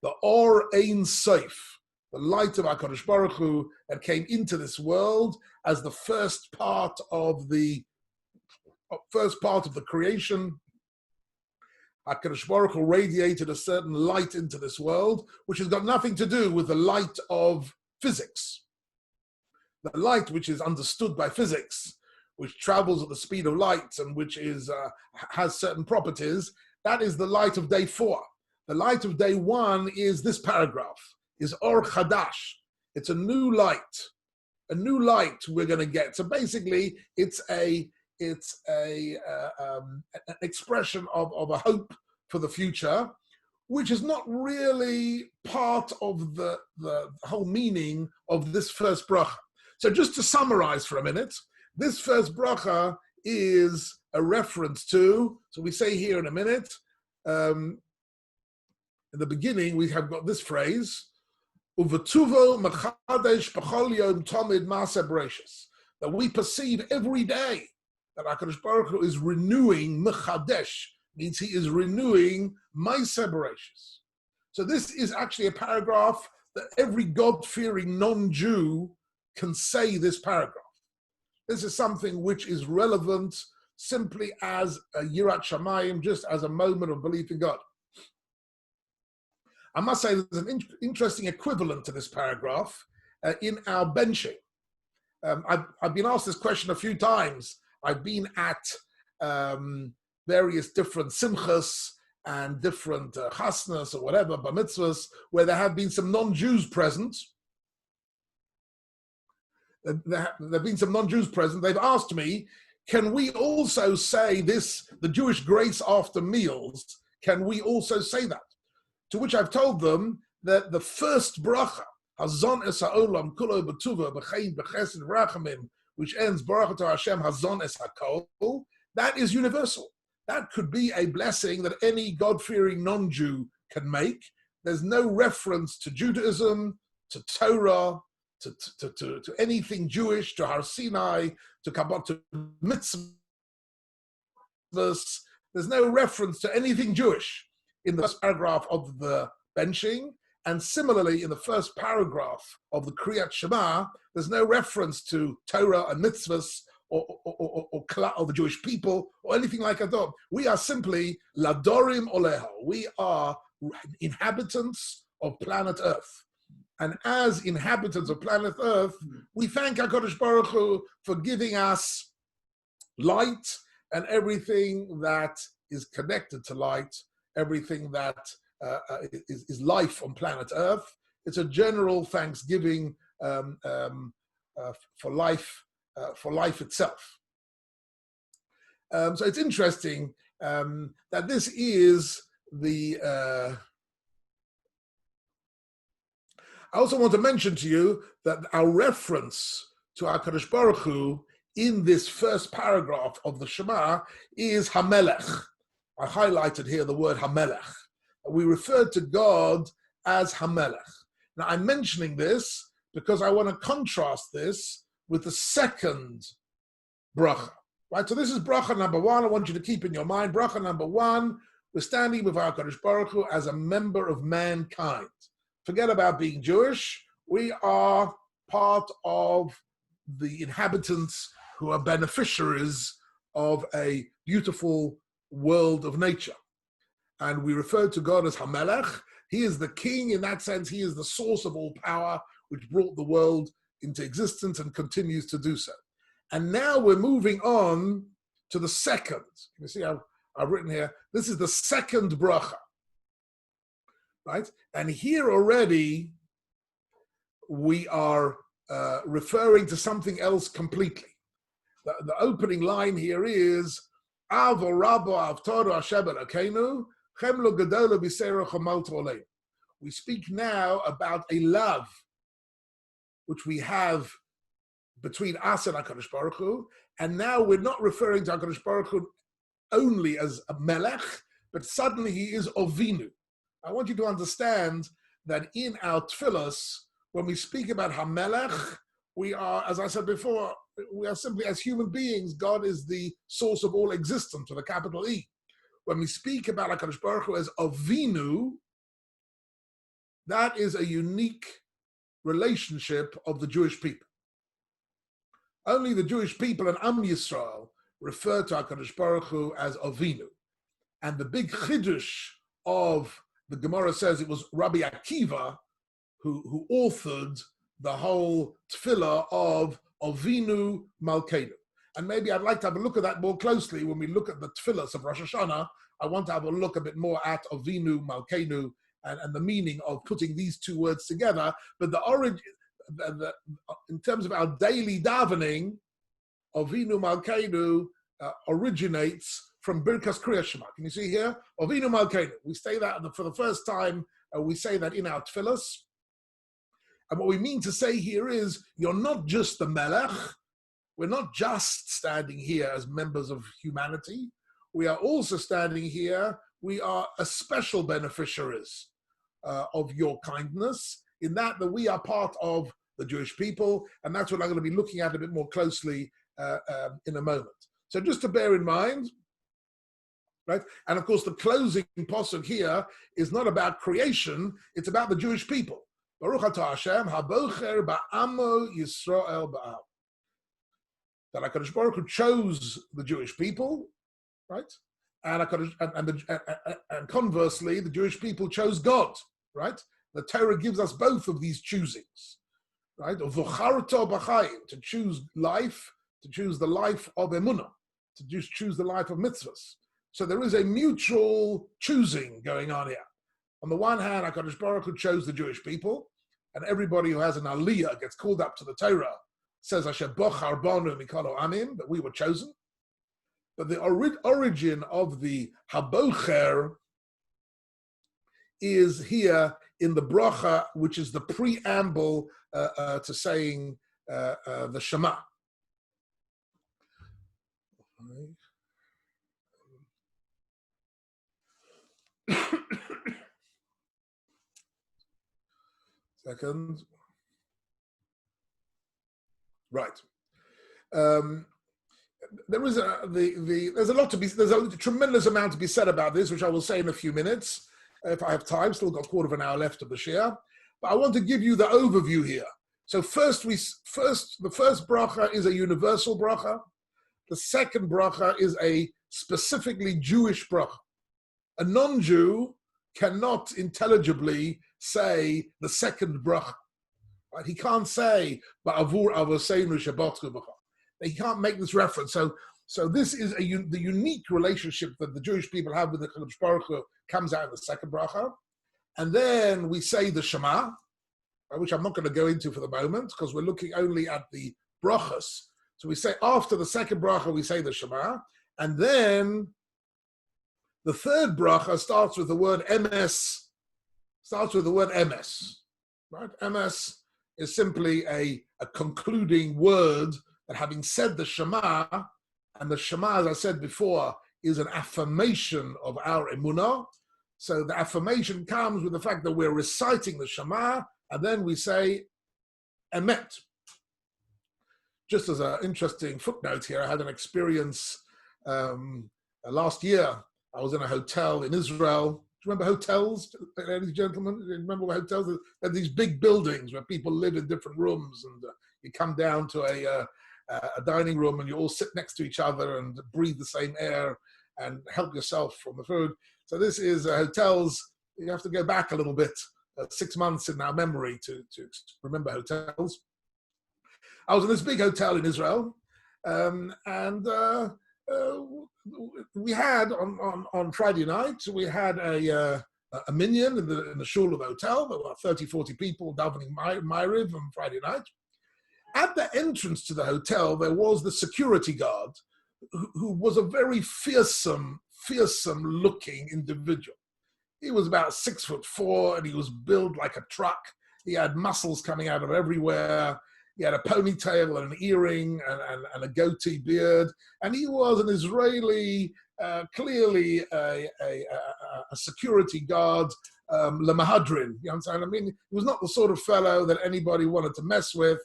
the Or Ein Sof, the light of HaKadosh Baruch Hu that came into this world as the first part of the creation. HaKadosh Baruch Hu radiated a certain light into this world, which has got nothing to do with the light of physics. The light which is understood by physics, which travels at the speed of light and which has certain properties, that is the light of day 4. The light of day 1 is this paragraph, is Or Chadash. It's a new light we're going to get. So basically, it's an expression of a hope for the future, which is not really part of the whole meaning of this first bracha. So just to summarize for a minute, this first bracha is a reference to, so we say here in a minute, in the beginning we have got this phrase, Uvetuvo mechadesh b'chol yom tomid ma'aseh bereishis, that we perceive every day that HaKadosh Baruch Hu is renewing mechadesh, means he is renewing ma'aseh bereishis. So this is actually a paragraph that every God-fearing non-Jew can say this paragraph. This is something which is relevant simply as a Yirat Shamayim, just as a moment of belief in God. I must say there's an interesting equivalent to this paragraph in our benching. I've been asked this question a few times. I've been at various different simchas and different chasnas or whatever, bar mitzvahs, where there have been some non-Jews present. There have been some non-Jews present. They've asked me, can we also say this, the Jewish grace after meals, can we also say that? To which I've told them that the first bracha, Hazon es ha'olam kulo b'tuva b'chein b'chesed v'rachamim, which ends Baruch atah Hashem Hazon es ha'kol, that is universal. That could be a blessing that any God-fearing non-Jew can make. There's no reference to Judaism, to Torah, to anything Jewish, to Har Sinai, to Kabbalah, to mitzvahs. There's no reference to anything Jewish in the first paragraph of the benching, and similarly in the first paragraph of the Kriyat Shema, there's no reference to Torah and mitzvahs or the Jewish people or anything like that. We are simply Ladorim Oleho. We are inhabitants of planet Earth. And as inhabitants of planet Earth, we thank HaKadosh Baruch Hu for giving us light and everything that is connected to light, everything that is life on planet Earth. It's a general thanksgiving for life itself. So it's interesting that this is the. I also want to mention to you that our reference to HaKadosh Baruch Hu in this first paragraph of the Shema is Hamelech. I highlighted here the word Hamelech. We refer to God as Hamelech. Now I'm mentioning this because I want to contrast this with the second bracha. Right? So this is bracha number one. I want you to keep in your mind, bracha number one, we're standing with HaKadosh Baruch Hu as a member of mankind. Forget about being Jewish. We are part of the inhabitants who are beneficiaries of a beautiful world of nature. And we refer to God as Hamelech. He is the king. In that sense, he is the source of all power, which brought the world into existence and continues to do so. And now we're moving on to the second. You see, I've written here, this is the second bracha. Right? And here already we are referring to something else completely. The opening line here is Av Rabba Avtoru Hashem Elokeinu Chemlo Gedola B'Seirach Hamalto Oleinu. We speak now about a love which we have between us and HaKadosh Baruch Hu, and now we're not referring to HaKadosh Baruch Hu only as a melech, but suddenly he is Ovinu. I want you to understand that in our tefillas, when we speak about HaMelech, we are, as I said before, we are simply as human beings, God is the source of all existence with a capital E. When we speak about HaKadosh Baruch Hu as Avinu, that is a unique relationship of the Jewish people. Only the Jewish people and Am Yisrael refer to HaKadosh Baruch Hu as Avinu. And the big chiddush of the Gemara says it was Rabbi Akiva who authored the whole tefillah of Avinu Malkeinu. And maybe I'd like to have a look at that more closely when we look at the tefillahs of Rosh Hashanah. I want to have a look a bit more at Avinu Malkeinu and the meaning of putting these two words together. But the origin, in terms of our daily davening, Avinu Malkeinu originates from Birkas Kriya Shema. Can you see here? Avinu Malkeinu. We say that for the first time. We say that in our Tefilas. And what we mean to say here is, you're not just the Melech. We're not just standing here as members of humanity. We are also standing here. We are a special beneficiaries of your kindness, in that we are part of the Jewish people, and that's what I'm going to be looking at a bit more closely in a moment. So just to bear in mind, right? And of course, the closing pasuk here is not about creation; it's about the Jewish people. Baruch atah Hashem, habocher ba'amo Yisrael ba'am. That HaKadosh Baruch Hu chose the Jewish people, right? And conversely, the Jewish people chose God, right? The Torah gives us both of these choosings, right? V'charto b'chaim, to choose life, to choose the life of emunah, to choose the life of mitzvahs. So there is a mutual choosing going on here. On the one hand, HaKadosh Baruch Hu chose the Jewish people, and everybody who has an aliyah gets called up to the Torah, says Asher bochar banu mikol ha'amim, that we were chosen. But the origin of the habocher is here in the bracha, which is the preamble to saying the Shema. Second. Right. There's a tremendous amount to be said about this, which I will say in a few minutes if I have time. Still got a quarter of an hour left of the share, but I want to give you the overview here. So the first bracha is a universal bracha. The second bracha is a specifically Jewish bracha. A non-Jew cannot intelligibly say the second bracha. Right? He can't say ba'avur avoseinu shabatchu b'cha. He can't make this reference. So this is the unique relationship that the Jewish people have with the Kadosh Baruch Hu comes out in the second bracha. And then we say the Shema, which I'm not going to go into for the moment because we're looking only at the brachas. So we say after the second bracha, we say the Shema. And then the third bracha starts with the word emes, right? Emes is simply a concluding word that having said the Shema, and the Shema, as I said before, is an affirmation of our emunah. So the affirmation comes with the fact that we're reciting the Shema, and then we say emet. Just as an interesting footnote here, I had an experience last year. I was in a hotel in Israel. Do you remember hotels, ladies and gentlemen? Do you remember hotels? There are these big buildings where people live in different rooms, and you come down to a dining room and you all sit next to each other and breathe the same air and help yourself from the food. So this is hotels. You have to go back a little bit, 6 months in our memory to remember hotels. I was in this big hotel in Israel, and we had on Friday night, we had a minyan in the shul of the hotel. There were 30, 40 people davening Ma'ariv on Friday night. At the entrance to the hotel, there was the security guard, who was a very fearsome looking individual. He was about 6'4", and he was built like a truck. He had muscles coming out of everywhere. He had a ponytail and an earring and a goatee beard. And he was an Israeli, clearly a security guard, lemahadrin. You understand? I mean, he was not the sort of fellow that anybody wanted to mess with.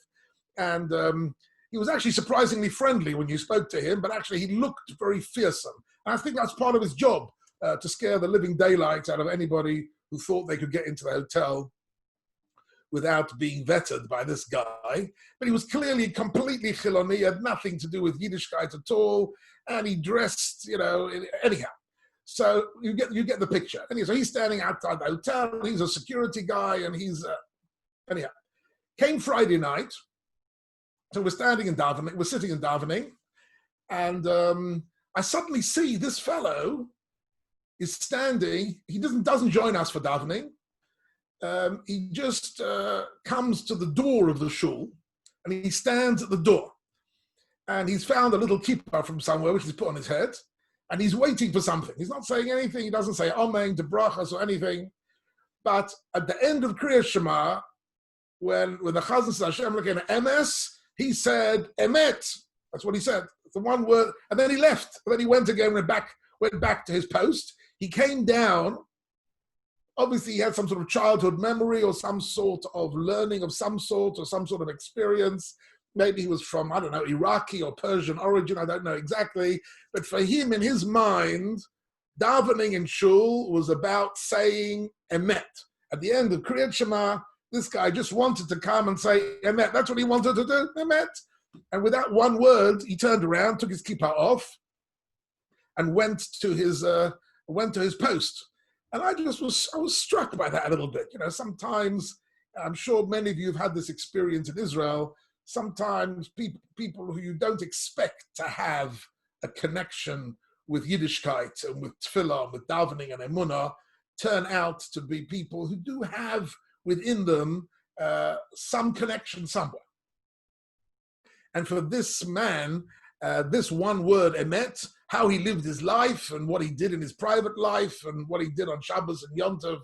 And he was actually surprisingly friendly when you spoke to him, but actually he looked very fearsome. And I think that's part of his job, to scare the living daylights out of anybody who thought they could get into the hotel without being vetted by this guy. But he was clearly completely chiloni, had nothing to do with Yiddishkeit at all, and he dressed, anyhow. So you get the picture. Anyway, so he's standing outside the hotel, and he's a security guy, and he's, anyhow. Came Friday night, so we're sitting in davening, and I suddenly see this fellow is standing. He doesn't join us for davening. He just comes to the door of the shul, and he stands at the door. And he's found a little kippah from somewhere, which he's put on his head. And he's waiting for something. He's not saying anything. He doesn't say Amen to brachas or anything. But at the end of Kriyas Shema, when the Chazan said Hashem Elokeinu Emes, he said Emet. That's what he said. It's the one word. And then he left. And then he went again, went back to his post. He came down. Obviously, he had some sort of childhood memory or some sort of learning of some sort or some sort of experience. Maybe he was from, I don't know, Iraqi or Persian origin. I don't know exactly. But for him, in his mind, davening in shul was about saying emet. At the end of Kriyat Shema, this guy just wanted to come and say emet. That's what he wanted to do, emet. And without one word, he turned around, took his kippah off, and went to his post. And I was struck by that a little bit. You know, sometimes, I'm sure many of you have had this experience in Israel. Sometimes people who you don't expect to have a connection with Yiddishkeit and with Tefila, and with davening and emunah, turn out to be people who do have within them some connection somewhere. And for this man, this one word, emet, how he lived his life and what he did in his private life and what he did on Shabbos and Yom Tov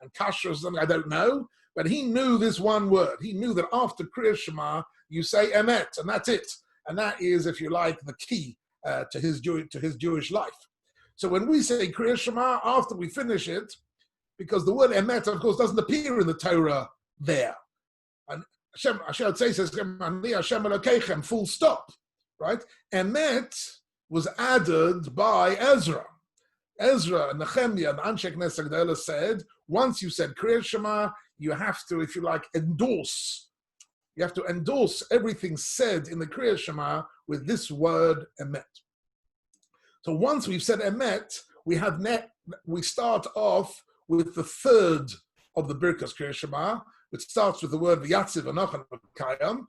and Kashrus, and I don't know. But he knew this one word. He knew that after Kriyas Shema, you say emet, and that's it. And that is, if you like, the key to his Jewish life. So when we say Kriyas Shema, after we finish it, because the word emet, of course, doesn't appear in the Torah there. And Hashem says, Ani Hashem Elokeichem, full stop, right? Emet was added by Ezra. Ezra and Nehemiah and Anshe Knesset Gdola said, once you said Kriyas Shema, you have to, if you like, endorse. You have to endorse everything said in the Kriyas Shema with this word emet. So once we've said emet, we start off with the third of the Birkas Kriyas Shema, which starts with the word V'yatziv Anoch Kayam,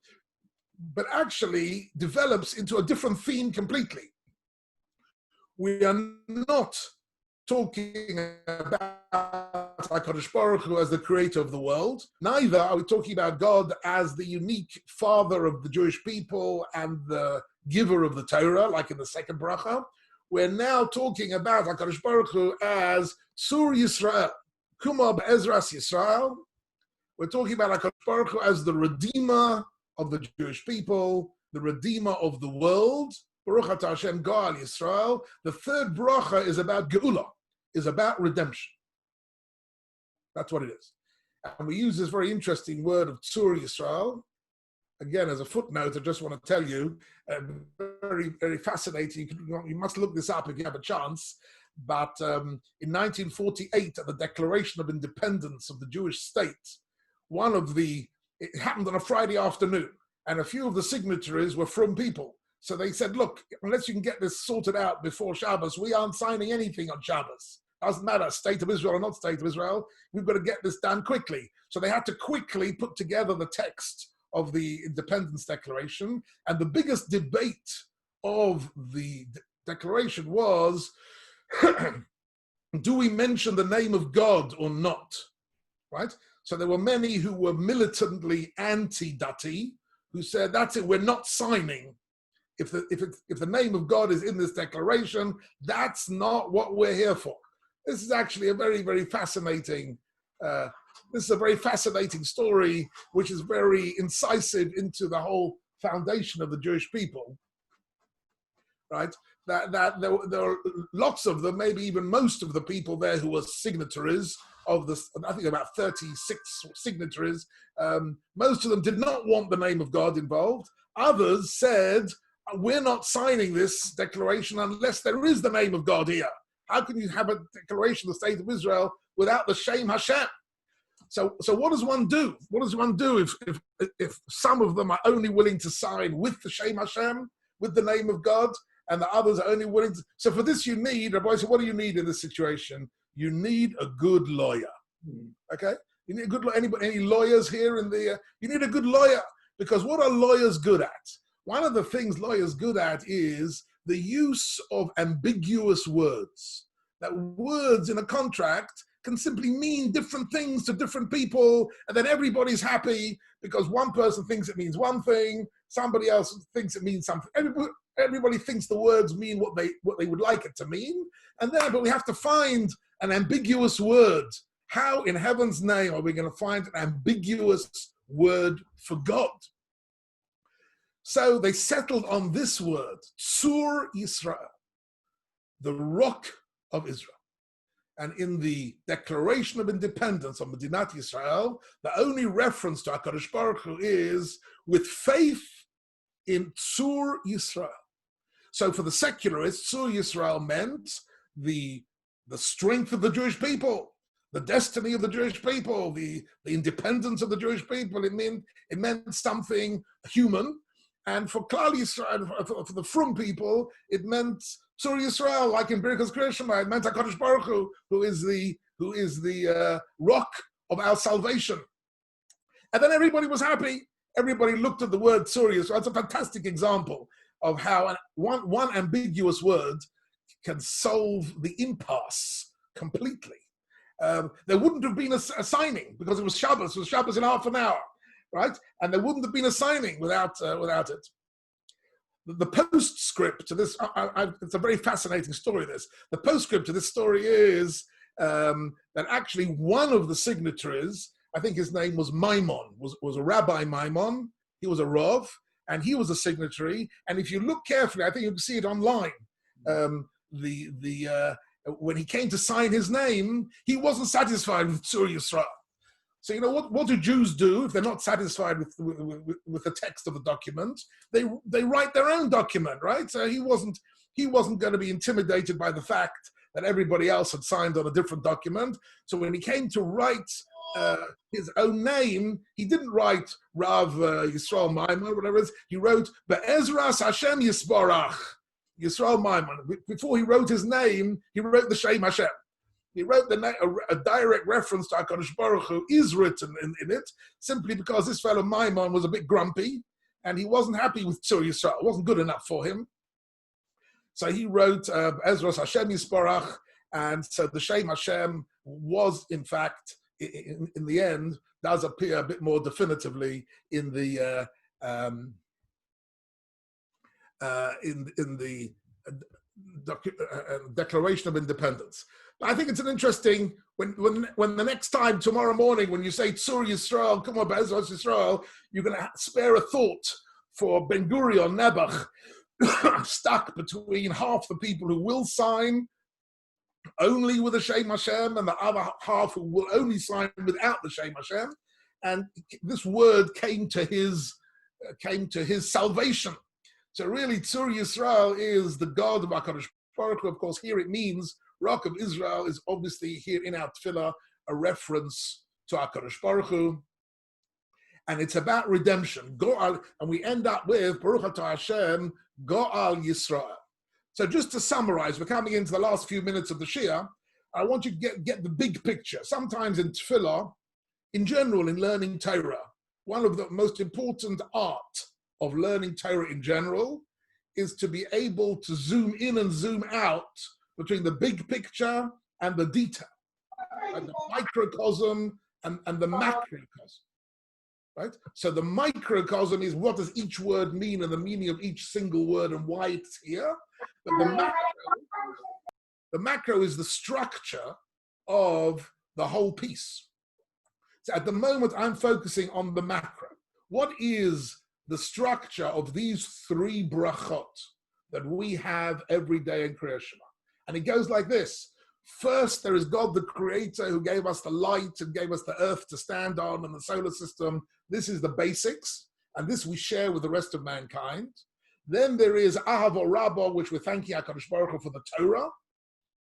but actually develops into a different theme completely. We are not talking about HaKadosh Baruch Hu as the creator of the world. Neither are we talking about God as the unique father of the Jewish people and the giver of the Torah, like in the second bracha. We're now talking about HaKadosh Baruch Hu as Sur Yisrael, Kuma Be'ezras Yisrael. We're talking about HaKadosh Baruch Hu as the redeemer of the Jewish people, the redeemer of the world. Baruch Atah Hashem Goal Yisrael. The third bracha is about Geula, is about redemption. That's what it is. And we use this very interesting word of Tzur Yisrael. Again, as a footnote, I just want to tell you, very, very fascinating. You must look this up if you have a chance. But in 1948, at the Declaration of Independence of the Jewish state, it happened on a Friday afternoon, and a few of the signatories were from people. So they said, look, unless you can get this sorted out before Shabbos, we aren't signing anything on Shabbos. Doesn't matter, state of Israel or not state of Israel, we've got to get this done quickly. So they had to quickly put together the text of the Independence Declaration. And the biggest debate of the declaration was, do we mention the name of God or not? Right? So there were many who were militantly anti-Dati, who said, that's it, we're not signing. If the name of God is in this declaration, that's not what we're here for. This is actually a very, very fascinating, story, which is very incisive into the whole foundation of the Jewish people, right? That there are lots of them, maybe even most of the people there who were signatories of this, I think about 36 signatories, most of them did not want the name of God involved. Others said, we're not signing this declaration unless there is the name of God here. How can you have a declaration of the state of Israel without the Shem Hashem? So what does one do? What does one do if some of them are only willing to sign with the Shem Hashem, with the name of God, and the others are only willing to? So for this you need, Rabbi said, what do you need in this situation? You need a good lawyer. Okay? You need a good lawyer. Any lawyers here in the? You need a good lawyer, because what are lawyers good at? One of the things lawyers good at is the use of ambiguous words. That words in a contract can simply mean different things to different people, and then everybody's happy because one person thinks it means one thing, somebody else thinks it means something. Everybody thinks the words mean what they would like it to mean, but we have to find an ambiguous word. How in heaven's name are we going to find an ambiguous word for God? So they settled on this word, Tzur Yisrael, the rock of Israel. And in the Declaration of Independence of Medinat Yisrael, the only reference to HaKadosh Baruch Hu is with faith in Tzur Yisrael. So for the secularists, Tzur Yisrael meant the strength of the Jewish people, the destiny of the Jewish people, the independence of the Jewish people. It meant something human. And for Klal Yisrael, for the Frum people, it meant Tzur Yisrael, like in Birkas Krishma. It meant HaKadosh Baruch Hu, who is the rock of our salvation. And then everybody was happy. Everybody looked at the word Tzur Yisrael. It's a fantastic example of how one ambiguous word can solve the impasse completely. There wouldn't have been a signing because it was Shabbos. It was Shabbos in half an hour. Right? And there wouldn't have been a signing without it. The postscript to this, it's a very fascinating story, this. The postscript to this story is that actually one of the signatories, I think his name was Maimon, was a Rabbi Maimon. He was a Rav, and he was a signatory. And if you look carefully, I think you can see it online. When he came to sign his name, he wasn't satisfied with Tzur Yisrael. So what do Jews do if they're not satisfied with the text of the document? They write their own document, right? So he wasn't going to be intimidated by the fact that everybody else had signed on a different document. So when he came to write his own name, he didn't write Rav Yisrael Maimon, whatever it is. He wrote Be'ezras Hashem Yisborach Yisrael Maimon. Before he wrote his name, he wrote the Shem Hashem. He wrote a direct reference to HaKadosh Baruch Hu is written in it, simply because this fellow Maimon was a bit grumpy, and he wasn't happy with Tzur Yisrael. It wasn't good enough for him. So he wrote Ezras Hashem Yisborach, and so the Shem Hashem was, in fact, in the end, does appear a bit more definitively in the Declaration of Independence. I think it's an interesting, when the next time, tomorrow morning, when you say Tzur Yisrael, come on, Be'ezras Yisrael, you're going to spare a thought for Ben Gurion, Nebuch, stuck between half the people who will sign only with the Shem Hashem and the other half who will only sign without the Shem Hashem. And this word came to his salvation. So really, Tzur Yisrael is the God of HaKadosh Baruch Hu. Of course, here it means Rock of Israel is obviously here in our Tefila a reference to HaKadosh Baruch Hu. And it's about redemption. Go'al, and we end up with Baruch Atah Hashem, Go'al Yisrael. So just to summarize, we're coming into the last few minutes of the Shia. I want you to get the big picture. Sometimes in Tefillah, in general, in learning Torah, one of the most important art of learning Torah in general is to be able to zoom in and zoom out between the big picture and the detail, and the microcosm and the macrocosm, right? So the microcosm is what does each word mean and the meaning of each single word and why it's here. But the macro is the structure of the whole piece. So at the moment, I'm focusing on the macro. What is the structure of these three brachot that we have every day in Kriyat Shema? And it goes like this. First, there is God, the creator, who gave us the light and gave us the earth to stand on and the solar system. This is the basics, and this we share with the rest of mankind. Then there is Ahava Rabbah, which we're thanking HaKadosh Baruch Hu for the Torah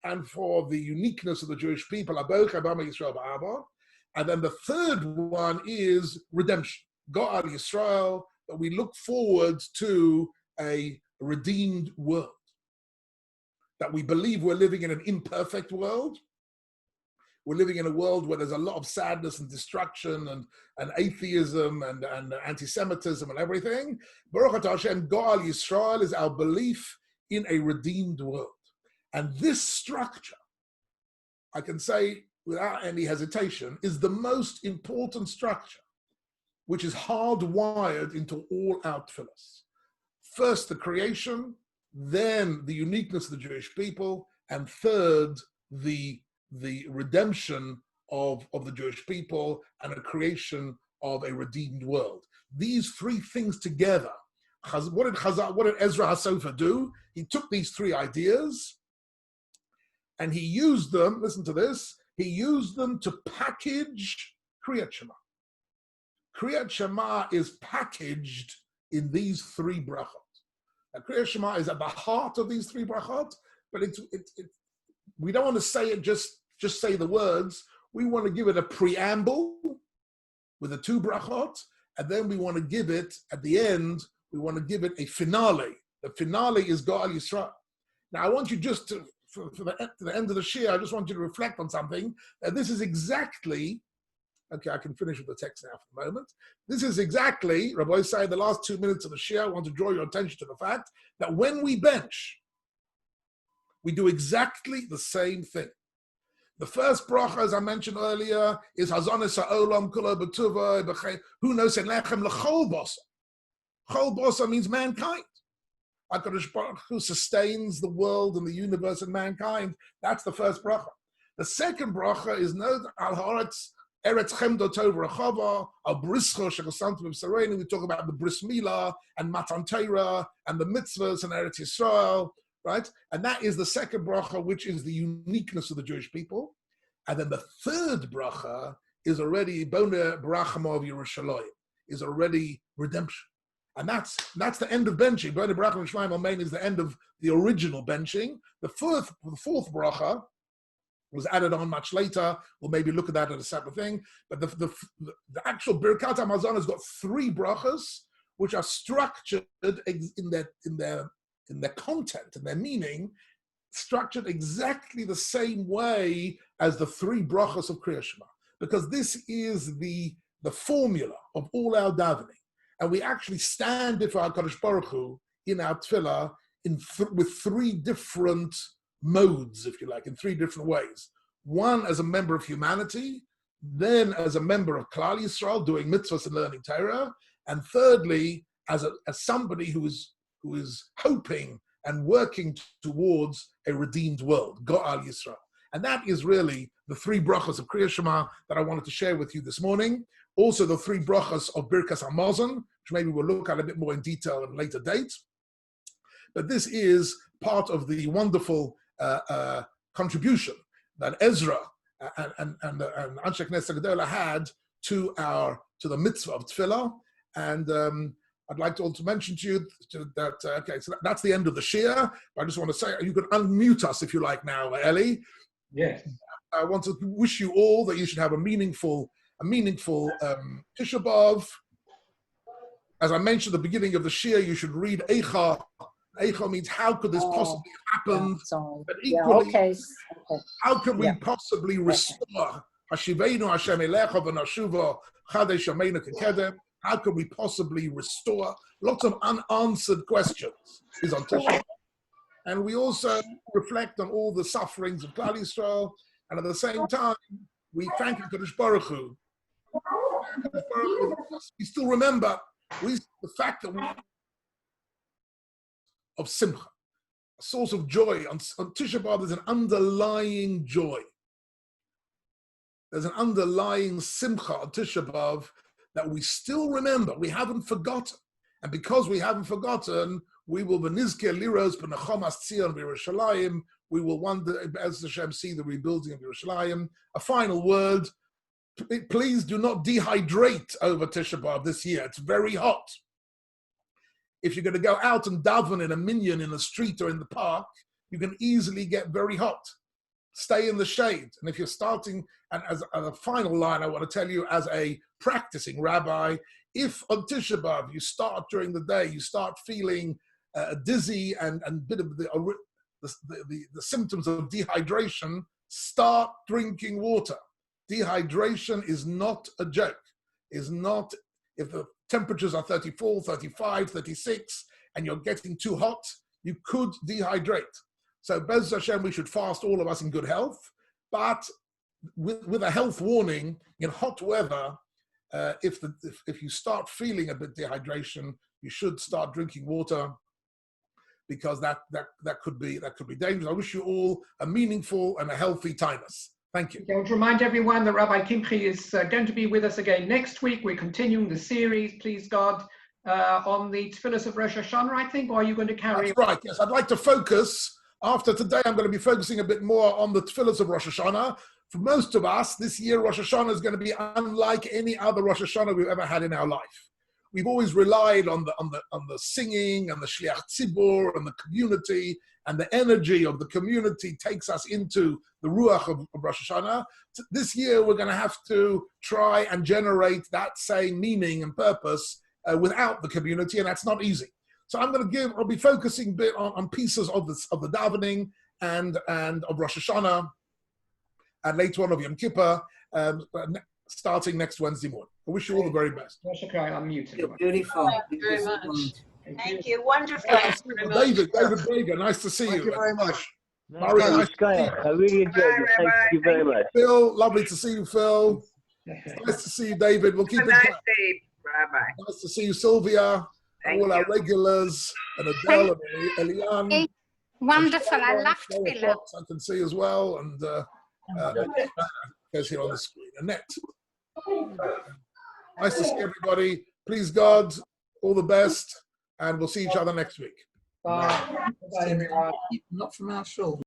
and for the uniqueness of the Jewish people. And then the third one is redemption. Go'al Yisrael, that we look forward to a redeemed world. That we believe we're living in an imperfect world. We're living in a world where there's a lot of sadness and destruction and atheism and anti-Semitism and everything. Baruch Atah Hashem, Go'al Yisrael is our belief in a redeemed world. And this structure, I can say without any hesitation, is the most important structure, which is hardwired into all our tefillahs. First, the creation, then the uniqueness of the Jewish people, and third, the redemption of the Jewish people and a creation of a redeemed world. These three things together. What did Ezra HaSofer do? He took these three ideas and he used them, listen to this, he used them to package Kriyat Shema. Kriyat Shema is packaged in these three brachot. Now, Kriyat Shema is at the heart of these three brachot, but we don't want to say it just say the words. We want to give it a preamble with the two brachot, and then we want to give it, at the end, we want to give it a finale. The finale is Go'al Yisrael. Now, I want you just to, for the end of the Shia, I just want you to reflect on something. This is exactly, okay, I can finish with the text now for the moment. This is exactly, Rabbi say, the last 2 minutes of the Shia, I want to draw your attention to the fact that when we bench, we do exactly the same thing. The first bracha, as I mentioned earlier, is Hazonis ha'olam kulo b'tuva b'chei hu nosen lechem l'chol bosa. Chol bosa means mankind. HaKadosh Baruch Hu sustains the world and the universe and mankind. That's the first bracha. The second bracha is no al haaretz eretz chemdo tov rechava al brischo shekosantu b'sareinu. We talk about the bris milah and matan Torah and the mitzvahs and Eretz Yisrael. Right? And that is the second bracha, which is the uniqueness of the Jewish people. And then the third bracha is already Bona Barachama of Yerushalayim, is already redemption. And that's the end of benching. Bona Barachama Shemaim Amen is the end of the original benching. The fourth bracha was added on much later. We'll maybe look at that as a separate thing. But the actual Birkat HaMazon has got three brachas, which are structured in their content and their meaning, structured exactly the same way as the three brachas of Kriyat Shema, because this is the formula of all our davening, and we actually stand before HaKadosh Baruch Hu in our Tefila with three different modes, if you like, in three different ways. One as a member of humanity, then as a member of Klal Yisrael doing mitzvahs and learning Torah, and thirdly as somebody who is hoping and working towards a redeemed world, Go'al Yisrael. And that is really the three brachas of Kriyat Shema that I wanted to share with you this morning. Also the three brachas of Birkas HaMazon, which maybe we'll look at a bit more in detail at a later date. But this is part of the wonderful contribution that Ezra and Anshe Knesset Gedola had to the mitzvah of Tefillah. And I'd like to also mention to you that, okay, so that's the end of the Shia. I just want to say, you can unmute us if you like now, Eli. Yes. I want to wish you all that you should have a meaningful Tisha B'Av. As I mentioned at the beginning of the Shia, you should read Eicha. Eicha means how could this possibly happen? But equally, how can we possibly restore Hashiveinu Hashem Elecha v'Nashuva Chadesh Yameinu Kekedem? How can we possibly restore? Lots of unanswered questions is on Tisha B'Av. And we also reflect on all the sufferings of Klal Yisrael, and at the same time, we thank HaKadosh Baruch Hu. We still remember the fact that we of simcha, a source of joy. On Tisha B'Av, there's an underlying joy. There's an underlying simcha on Tisha B'Av that we still remember. We haven't forgotten. And because we haven't forgotten, we will benizke liros benachomas tzion b'Yerushalayim. We will one day, as Hashem, see the rebuilding of Yerushalayim. A final word. Please do not dehydrate over Tisha B'Av this year. It's very hot. If you're going to go out and daven in a minyan in the street or in the park, you can easily get very hot. Stay in the shade. And if you're starting, and as a final line, I want to tell you as a practicing rabbi, if on Tisha B'Av you start during the day, you start feeling dizzy and a bit of the symptoms of dehydration, start drinking water. Dehydration is not a joke. Is not, if the temperatures are 34, 35, 36, and you're getting too hot, you could dehydrate. So Bez Hashem, we should fast, all of us, in good health, but with a health warning, in hot weather, if you start feeling a bit dehydration, you should start drinking water. because that could be dangerous. I wish you all a meaningful and a healthy Tainus. Thank you. I want to remind everyone that Rabbi Kimche is going to be with us again next week. We're continuing the series, please God, on the Tefillas of Rosh Hashanah, I think, or are you going to carry on? That's right, yes. I'd like to focus, after today, I'm going to be focusing a bit more on the Tefillas of Rosh Hashanah. For most of us, this year Rosh Hashanah is going to be unlike any other Rosh Hashanah we've ever had in our life. We've always relied on the singing and the Shliach Tzibur and the community, and the energy of the community takes us into the Ruach of Rosh Hashanah. This year, we're going to have to try and generate that same meaning and purpose without the community, and that's not easy. So I'll be focusing a bit on pieces of the davening and of Rosh Hashanah, and later on of Yom Kippur, starting next Wednesday morning. I wish you all the very best. I'm muted. You're beautiful. Thank you very much. Thank you. Wonderful. David Brager, nice to see you. Thank you very much. Murray, nice to see you. I really enjoyed it. Thank you very much. Phil, lovely to see you, Phil. Nice to see you, David. We'll keep in touch. Bye-bye. Nice to see you, Sylvia, all our regulars, and Adele and Eliane. Wonderful. I love Tefila. I can see as well, and goes here on the screen. Annette. Nice to see everybody. Please God, all the best, and we'll see each other next week. Bye. Bye, everyone. Not from our shul.